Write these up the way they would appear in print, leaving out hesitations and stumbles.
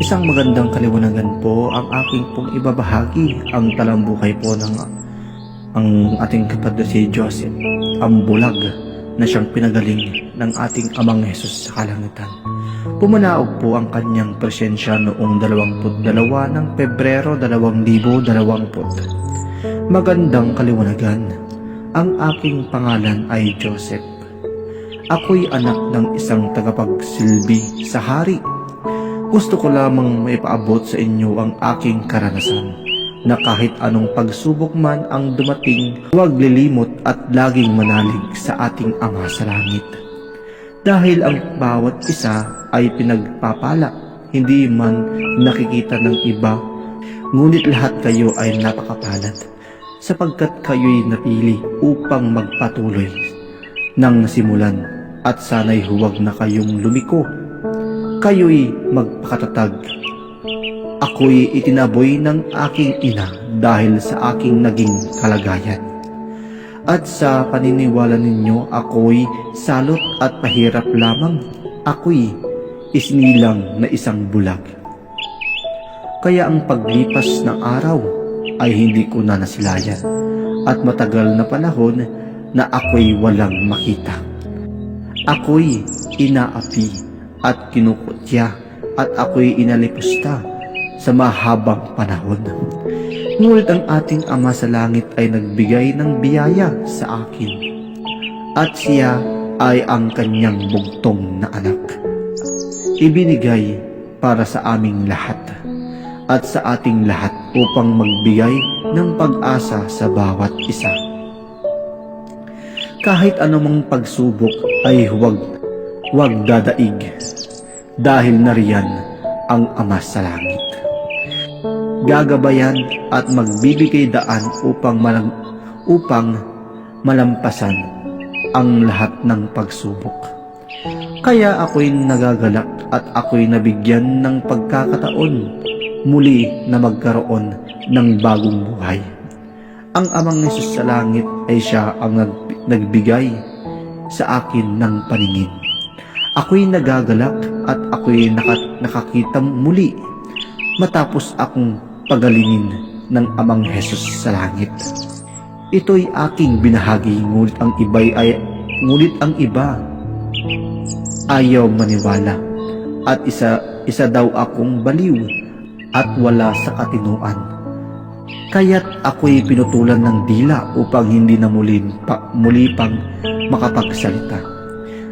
Isang magandang kaliwanagan po ang aking pong ibabahagi ang talambuhay po ng ang ating kapatid si Joseph, ang bulag na siyang pinagaling ng ating Amang Hesus sa kalangitan. Pumanaog po ang kanyang presensya noong 22 ng Pebrero 2020. Magandang kaliwanagan, ang aking pangalan ay Joseph. Ako'y anak ng isang tagapagsilbi sa hari. Gusto ko lamang maipaabot sa inyo ang aking karanasan na kahit anong pagsubok man ang dumating, huwag lilimot at laging manalig sa ating Ama sa langit. Dahil ang bawat isa ay pinagpapala, hindi man nakikita ng iba, ngunit lahat kayo ay napakapalad sapagkat kayo'y napili upang magpatuloy ng simulan at sana'y huwag na kayong lumiko. Kayo'y magpakatatag. Ako'y itinaboy ng aking ina dahil sa aking naging kalagayan. At sa paniniwala ninyo, ako'y salot at pahirap lamang. Ako'y isinilang na isang bulag. Kaya ang paglipas ng araw ay hindi ko na nasilayan at matagal na panahon na ako'y walang makita. Ako'y inaapi at kinukutya at ako'y inalipusta sa mahabang panahon. Ngunit ang ating Ama sa langit ay nagbigay ng biyaya sa akin at siya ay ang kanyang bugtong na anak. Ibinigay para sa aming lahat at sa ating lahat upang magbigay ng pag-asa sa bawat isa. Kahit anumang pagsubok ay huwag dadaig dahil nariyan ang Ama sa langit. Gagabayan at magbibigay daan upang malampasan ang lahat ng pagsubok. Kaya ako'y nagagalak at ako'y nabigyan ng pagkakataon muli na magkaroon ng bagong buhay. Ang Amang Hesus sa langit ay siya ang nagbigay sa akin ng paningin. Ako'y nagagalak at ako'y nakakita muli matapos akong pagalingin ng Amang Hesus sa langit. Ito'y aking binahagi, ngunit ang iba ayaw maniwala at isa daw akong baliw at wala sa katinuan. Kaya't ako'y pinutulan ng dila upang hindi na muli pang makapagsalita.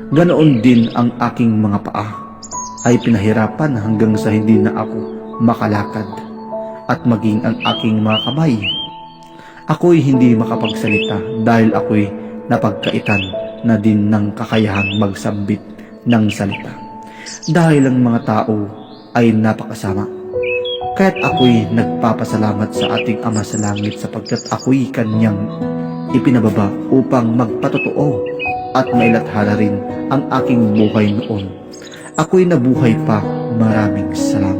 Ganoon din ang aking mga paa ay pinahirapan hanggang sa hindi na ako makalakad, at maging ang aking mga kamay. Ako'y hindi makapagsalita dahil ako'y napagkaitan na din ng kakayahang magsambit ng salita. Dahil ang mga tao ay napakasama. Kaya't ako'y nagpapasalamat sa ating Ama sa langit sapagkat ako'y kanyang ipinababa upang magpatotoo at mailathala rin ang aking buhay noon. Ako'y nabuhay pa. Maraming salamat.